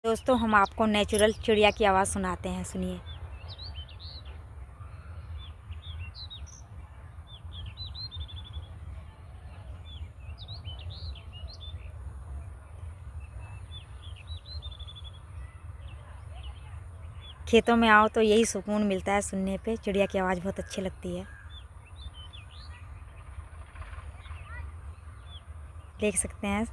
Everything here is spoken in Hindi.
दोस्तों हम आपको नेचुरल चिड़िया की आवाज़ सुनाते हैं, सुनिए। खेतों में आओ तो यही सुकून मिलता है सुनने पे, चिड़िया की आवाज़ बहुत अच्छी लगती है। देख सकते हैं